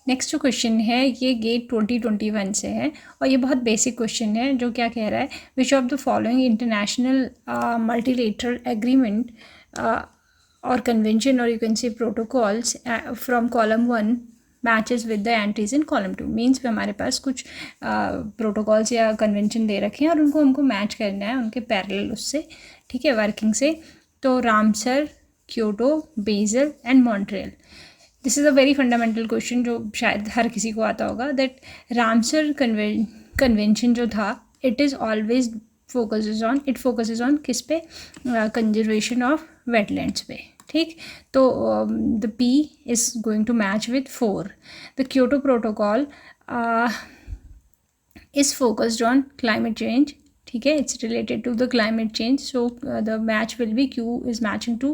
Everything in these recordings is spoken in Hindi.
नेक्स्ट जो क्वेश्चन है ये गेट 2021 से है और ये बहुत बेसिक क्वेश्चन है जो क्या कह रहा है, which of the following international multilateral agreement और कन्वेंशन और you can say protocols from column 1 matches with the entries in column 2। Means हमारे पास कुछ प्रोटोकॉल्स या कन्वेंशन दे रखे हैं और उनको हमको मैच करना है उनके पैरेलल उससे, ठीक है, वर्किंग से। तो Ramsar, Kyoto, Basel and Montreal. This is a very fundamental question जो शायद हर किसी को आता होगा, दैट रामसर कन्वेंशन जो था it is always focuses on किस पे, कंजर्वेशन ऑफ वेटलैंड्स पे, ठीक। तो the P is going to match with 4। The Kyoto protocol is focused on climate change, ठीक है, it's related to the climate change, so the match will be Q is matching to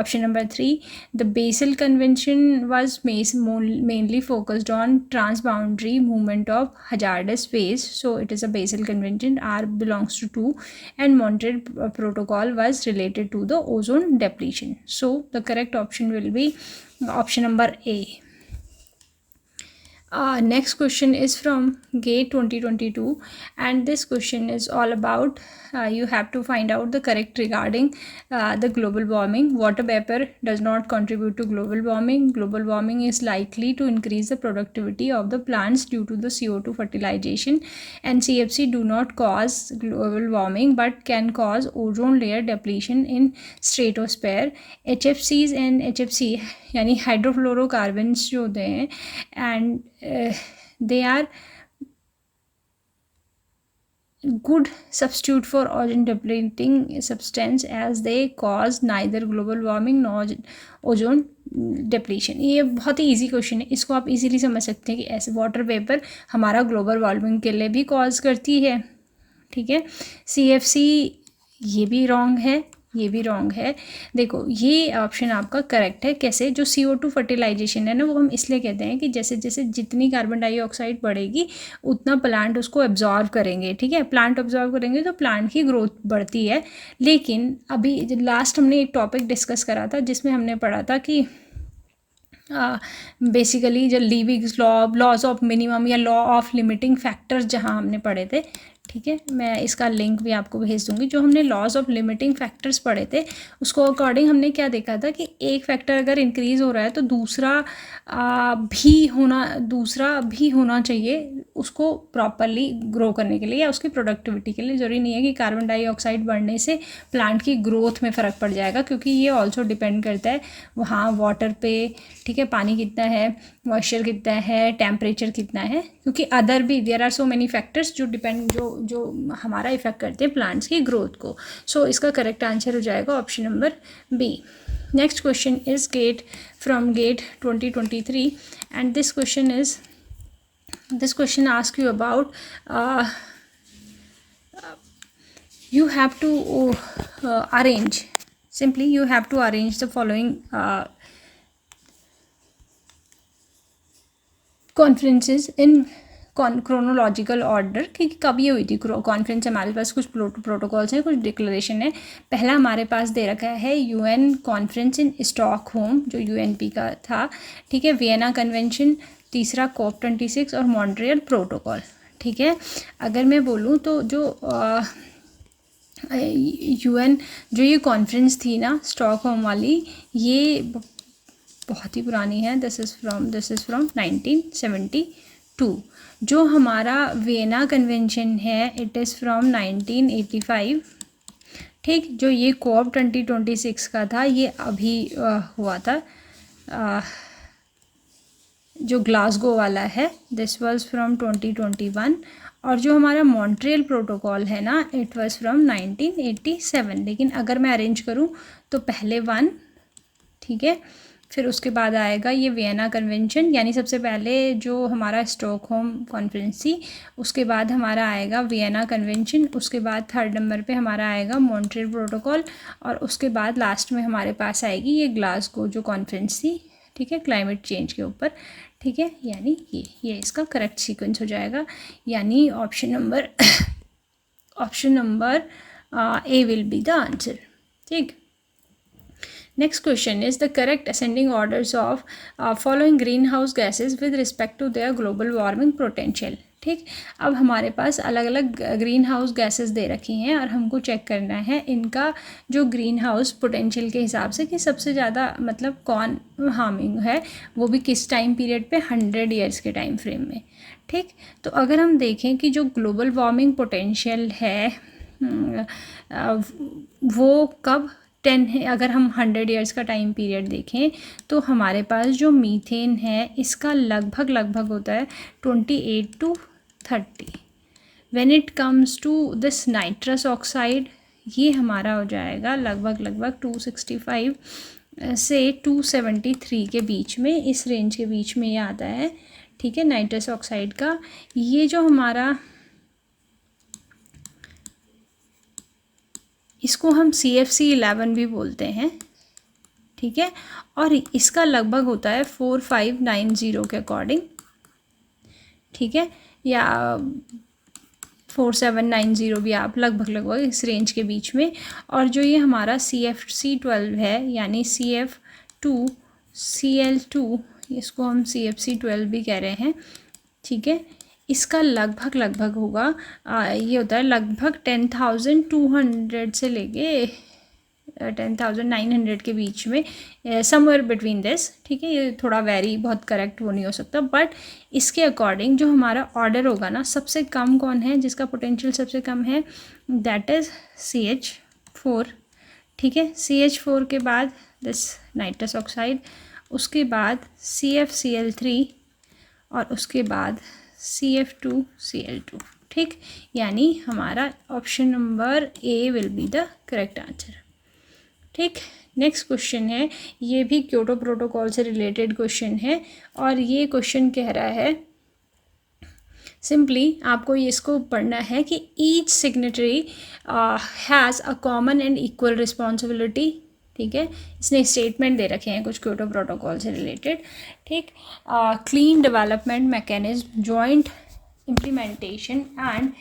option number 3. The Basel Convention was mainly focused on transboundary movement of hazardous waste, so it is a Basel Convention, R belongs to 2, and Montreal Protocol was related to the ozone depletion, so the correct option will be option number A. Next question is from GATE 2022 and this question is all about you have to find out the correct regarding the global warming. Water vapor does not contribute to global warming. Global warming is likely to increase the productivity of the plants due to the CO2 fertilization, and CFC do not cause global warming but can cause ozone layer depletion in stratosphere. HFCs and HFC यानी हाइड्रोफ्लोरोकार्बन्स जो होते हैं and they are good substitute for ozone depleting substance as they cause neither global warming nor ozone depletion. ये बहुत ही इजी क्वेश्चन है, इसको आप इजीली समझ सकते हैं कि ऐसे वाटर वेपर हमारा ग्लोबल वार्मिंग के लिए भी कॉज करती है, ठीक है। CFC ये भी रॉन्ग है, ये भी रॉन्ग है। देखो ये ऑप्शन आपका करेक्ट है। कैसे? जो CO2 फर्टिलाइजेशन है ना, वो हम इसलिए कहते हैं कि जैसे जैसे जितनी कार्बन डाइऑक्साइड बढ़ेगी उतना प्लांट उसको एब्जॉर्व करेंगे, ठीक है। प्लांट एब्जॉर्व करेंगे तो प्लांट की ग्रोथ बढ़ती है। लेकिन अभी लास्ट हमने एक टॉपिक डिस्कस करा था जिसमें हमने पढ़ा था कि बेसिकली जो लीविग्स लॉज ऑफ मिनिमम या लॉ ऑफ लिमिटिंग फैक्टर्स जहाँ हमने पढ़े थे, ठीक है, मैं इसका लिंक भी आपको भेज दूंगी। जो हमने लॉज ऑफ लिमिटिंग फैक्टर्स पढ़े थे उसको अकॉर्डिंग हमने क्या देखा था कि एक फैक्टर अगर इंक्रीज़ हो रहा है तो दूसरा भी होना चाहिए उसको प्रॉपरली ग्रो करने के लिए या उसकी प्रोडक्टिविटी के लिए। ज़रूरी नहीं है कि कार्बन डाइऑक्साइड बढ़ने से प्लांट की ग्रोथ में फ़र्क पड़ जाएगा, क्योंकि ये ऑल्सो डिपेंड करता है वहाँ वाटर पे, ठीक है, पानी कितना है, मॉइस्चर कितना है, टेम्परेचर कितना है, क्योंकि अदर भी there are so many factors जो डिपेंड जो हमारा इफेक्ट करते हैं प्लांट्स की ग्रोथ को। सो इसका करेक्ट आंसर हो जाएगा option number B. Next question is from GATE 2023 and this question ask you about you have to arrange the following conferences in chronological order कि कब ये हुई थी कॉन्फ्रेंस। हमारे पास कुछ प्रोटोकॉल्स हैं, कुछ डिक्लेरेशन है। पहला हमारे पास दे रखा है UN कॉन्फ्रेंस इन स्टॉकहोम जो UNP का था, ठीक है, वियना कन्वेंशन, तीसरा COP26 और मॉन्ट्रियल प्रोटोकॉल, ठीक है। अगर मैं बोलूँ तो जो UN जो ये कॉन्फ्रेंस थी ना स्टॉकहोम वाली, ये बहुत ही पुरानी है। This is from 1972। जो हमारा वियना कन्वेंशन है इट इज़ फ्रॉम 1985, ठीक। जो ये COP 2026 का था ये अभी हुआ था, जो ग्लासगो वाला है, दिस वाज फ्रॉम 2021। और जो हमारा मॉन्ट्रियल प्रोटोकॉल है ना इट वाज फ्रॉम 1987। लेकिन अगर मैं अरेंज करूँ तो पहले 1, ठीक है, फिर उसके बाद आएगा ये वियना कन्वेंशन, यानी सबसे पहले जो हमारा स्टॉकहोम कॉन्फ्रेंस थी, उसके बाद हमारा आएगा वियना कन्वेंशन, उसके बाद 3rd नंबर पे हमारा आएगा मॉन्ट्रियल प्रोटोकॉल, और उसके बाद लास्ट में हमारे पास आएगी ये ग्लासगो जो कॉन्फ्रेंस थी, ठीक है, क्लाइमेट चेंज के ऊपर, ठीक है। यानी ये इसका करेक्ट सीक्वेंस हो जाएगा, यानी option number A will be the answer, ठीक। Next question is the correct ascending orders of following greenhouse gases with respect to their global warming potential. ठीक, अब हमारे पास अलग अलग ग्रीन हाउस गैसेस दे रखी हैं और हमको चेक करना है इनका जो ग्रीन हाउस पोटेंशियल के हिसाब से कि सबसे ज़्यादा मतलब कौन हार्मिंग है, वो भी किस टाइम पीरियड पे, 100 ईयर्स के टाइम फ्रेम में। ठीक, तो अगर हम देखें कि जो ग्लोबल वार्मिंग पोटेंशियल है वो कब 10 है, अगर हम 100 ईयर्स का टाइम पीरियड देखें तो हमारे पास जो मीथेन है इसका लगभग होता है 28 to 30। When it comes to this nitrous oxide, ये हमारा हो जाएगा लगभग 265 से 273 के बीच में, इस रेंज के बीच में ये आता है। ठीक है, नाइट्रस ऑक्साइड का ये जो हमारा, इसको हम CFC11 भी बोलते हैं। ठीक है, और इसका लगभग होता है 4590 के अकॉर्डिंग। ठीक है, या 4790 भी आप लगभग इस रेंज के बीच में। और जो ये हमारा CFC12 है यानी CF2Cl2, इसको हम CFC12 भी कह रहे हैं। ठीक है, इसका लगभग होगा ये होता है लगभग 10,200 से लेके 10,900 के बीच में, समवेयर बिटवीन दिस। ठीक है, ये थोड़ा वेरी, बहुत करेक्ट वो नहीं हो सकता, बट इसके अकॉर्डिंग जो हमारा ऑर्डर होगा ना, सबसे कम कौन है जिसका पोटेंशियल सबसे कम है, दैट इज़ CH4। ठीक है, CH4 के बाद दिस नाइट्रस ऑक्साइड, उसके बाद CFCl3 और उसके बाद CF2Cl2। ठीक, यानी हमारा option number A will be the correct answer. ठीक, नेक्स्ट क्वेश्चन है, ये भी क्योटो प्रोटोकॉल से रिलेटेड क्वेश्चन है और ये क्वेश्चन कह रहा है, सिंपली आपको इसको पढ़ना है कि each signatory has a common and equal responsibility. ठीक है, इसने स्टेटमेंट दे रखे हैं कुछ क्योटो प्रोटोकॉल से रिलेटेड। ठीक, clean development mechanism, joint implementation and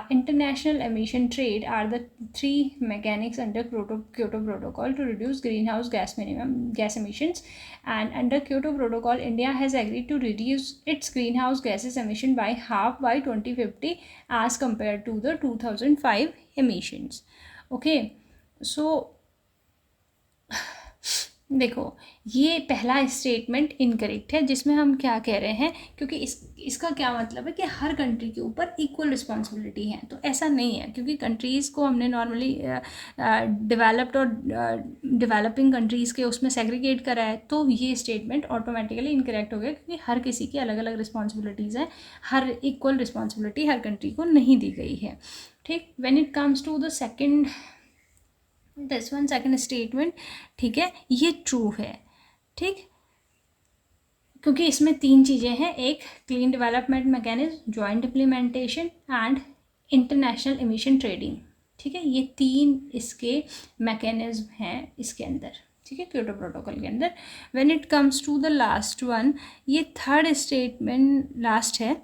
international emission trade are the three mechanics under Kyoto Protocol to reduce greenhouse gas emissions. And under Kyoto Protocol, India has agreed to reduce its greenhouse gases emission by half by 2050 as compared to the 2005 emissions. Okay, so देखो, ये पहला स्टेटमेंट इनकरेक्ट है, जिसमें हम क्या कह रहे हैं, क्योंकि इसका क्या मतलब है कि हर कंट्री के ऊपर इक्वल रिस्पॉन्सिबिलिटी है, तो ऐसा नहीं है, क्योंकि कंट्रीज़ को हमने नॉर्मली डेवलप्ड और डेवलपिंग कंट्रीज़ के उसमें सेग्रीगेट करा है, तो ये स्टेटमेंट ऑटोमेटिकली इनकरेक्ट हो गया, क्योंकि हर किसी की अलग अलग रिस्पॉन्सिबिलिटीज़ हैं, हर इक्वल रिस्पॉन्सिबिलिटी हर कंट्री को नहीं दी गई है। ठीक, when it comes to the second statement, ठीक है, ये ट्रू है। ठीक, क्योंकि इसमें तीन चीज़ें हैं, एक clean development mechanism, joint implementation and international emission trading. ठीक है, ये तीन इसके मैकेनिज्म हैं इसके अंदर। ठीक है, क्योटो प्रोटोकॉल के अंदर। When it comes to the last one, ये थर्ड स्टेटमेंट लास्ट है।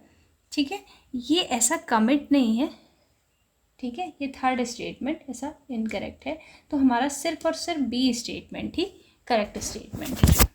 ठीक है, ये ऐसा कमिट नहीं है। ठीक है, ये थर्ड स्टेटमेंट ऐसा इनकरेक्ट है, तो हमारा सिर्फ और सिर्फ बी स्टेटमेंट ही करेक्ट स्टेटमेंट है।